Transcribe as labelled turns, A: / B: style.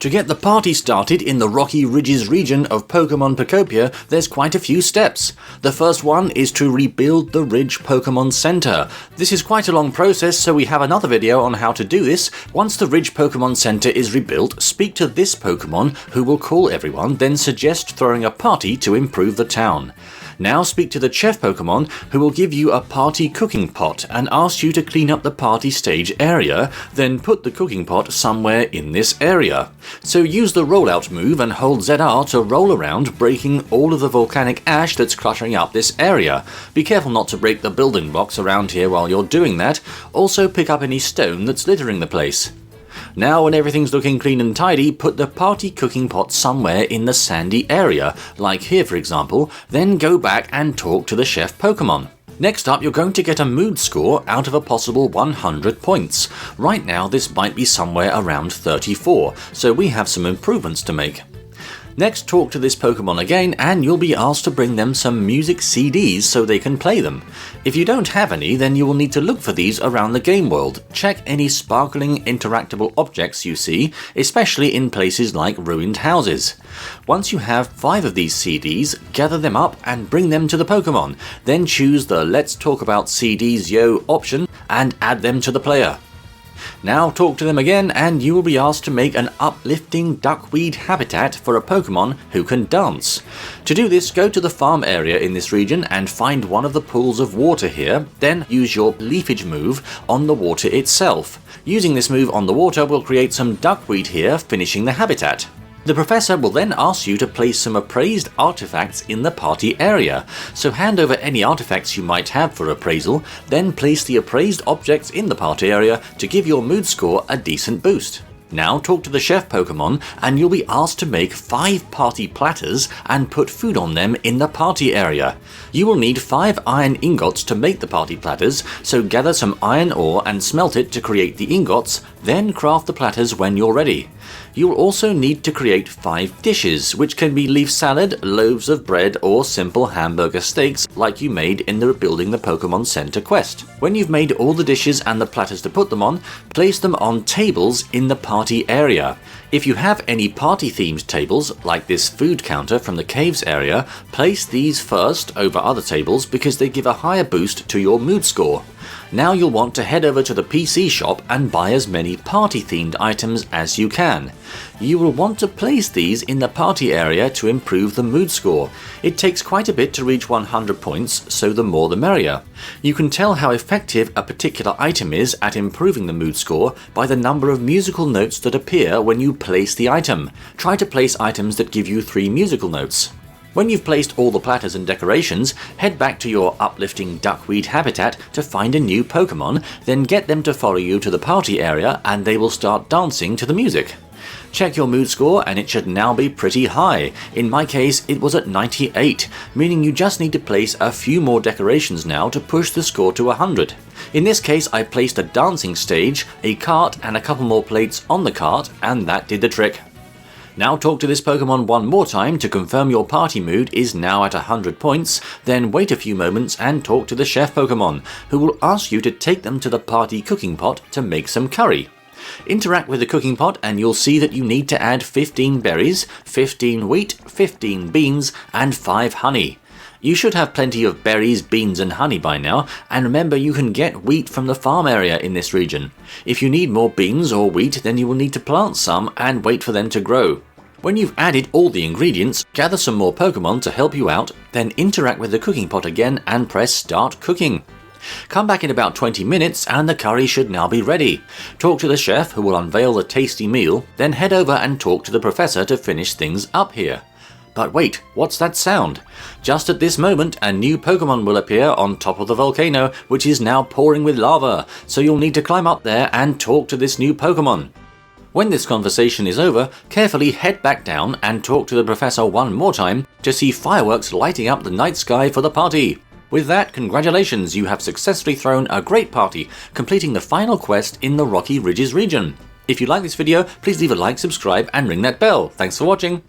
A: To get the party started in the Rocky Ridges region of Pokemon Pokopia, there's quite a few steps. The first one is to rebuild the Ridge Pokemon Center. This is quite a long process, so we have another video on how to do this. Once the Ridge Pokemon Center is rebuilt, speak to this Pokemon who will call everyone, then suggest throwing a party to improve the town. Now speak to the chef Pokemon who will give you a party cooking pot and ask you to clean up the party stage area, then put the cooking pot somewhere in this area. So use the rollout move and hold ZR to roll around, breaking all of the volcanic ash that's cluttering up this area. Be careful not to break the building blocks around here while you're doing that. Also pick up any stone that's littering the place. Now when everything's looking clean and tidy, put the party cooking pot somewhere in the sandy area, like here for example, then go back and talk to the chef Pokemon. Next up, you're going to get a mood score out of a possible 100 points. Right now this might be somewhere around 34, so we have some improvements to make. Next, talk to this Pokemon again and you'll be asked to bring them some music CDs so they can play them. If you don't have any, then you will need to look for these around the game world. Check any sparkling interactable objects you see, especially in places like ruined houses. Once you have 5 of these CDs, gather them up and bring them to the Pokemon. Then choose the Let's Talk About CDs Yo option and add them to the player. Now talk to them again and you will be asked to make an uplifting duckweed habitat for a Pokemon who can dance. To do this, go to the farm area in this region and find one of the pools of water here, then use your leafage move on the water itself. Using this move on the water will create some duckweed here, finishing the habitat. The Professor will then ask you to place some appraised artifacts in the party area, so hand over any artifacts you might have for appraisal, then place the appraised objects in the party area to give your mood score a decent boost. Now talk to the chef Pokemon and you'll be asked to make 5 party platters and put food on them in the party area. You will need 5 iron ingots to make the party platters, so gather some iron ore and smelt it to create the ingots, then craft the platters when you're ready. You will also need to create 5 dishes, which can be leaf salad, loaves of bread, or simple hamburger steaks like you made in the Rebuilding the Pokemon Center quest. When you've made all the dishes and the platters to put them on, place them on tables in the party area. If you have any party-themed tables, like this food counter from the caves area, place these first over other tables because they give a higher boost to your mood score. Now you'll want to head over to the PC shop and buy as many party-themed items as you can. You will want to place these in the party area to improve the mood score. It takes quite a bit to reach 100 points, so the more the merrier. You can tell how effective a particular item is at improving the mood score by the number of musical notes that appear when you place the item. Try to place items that give you 3 musical notes. When you've placed all the platters and decorations, head back to your uplifting duckweed habitat to find a new Pokemon, then get them to follow you to the party area and they will start dancing to the music. Check your mood score and it should now be pretty high. In my case, it was at 98, meaning you just need to place a few more decorations now to push the score to 100. In this case, I placed a dancing stage, a cart and a couple more plates on the cart, and that did the trick. Now talk to this Pokemon one more time to confirm your party mood is now at 100 points, then wait a few moments and talk to the chef Pokemon, who will ask you to take them to the party cooking pot to make some curry. Interact with the cooking pot and you'll see that you need to add 15 berries, 15 wheat, 15 beans and 5 honey. You should have plenty of berries, beans and honey by now, and remember you can get wheat from the farm area in this region. If you need more beans or wheat, then you will need to plant some and wait for them to grow. When you've added all the ingredients, gather some more Pokemon to help you out, then interact with the cooking pot again and press Start Cooking. Come back in about 20 minutes and the curry should now be ready. Talk to the chef who will unveil the tasty meal, then head over and talk to the Professor to finish things up here. But wait, what's that sound? Just at this moment, a new Pokemon will appear on top of the volcano, which is now pouring with lava, so you'll need to climb up there and talk to this new Pokemon. When this conversation is over, carefully head back down and talk to the Professor one more time to see fireworks lighting up the night sky for the party. With that, congratulations, you have successfully thrown a great party, completing the final quest in the Rocky Ridges region. If you like this video, please leave a like, subscribe and ring that bell. Thanks for watching.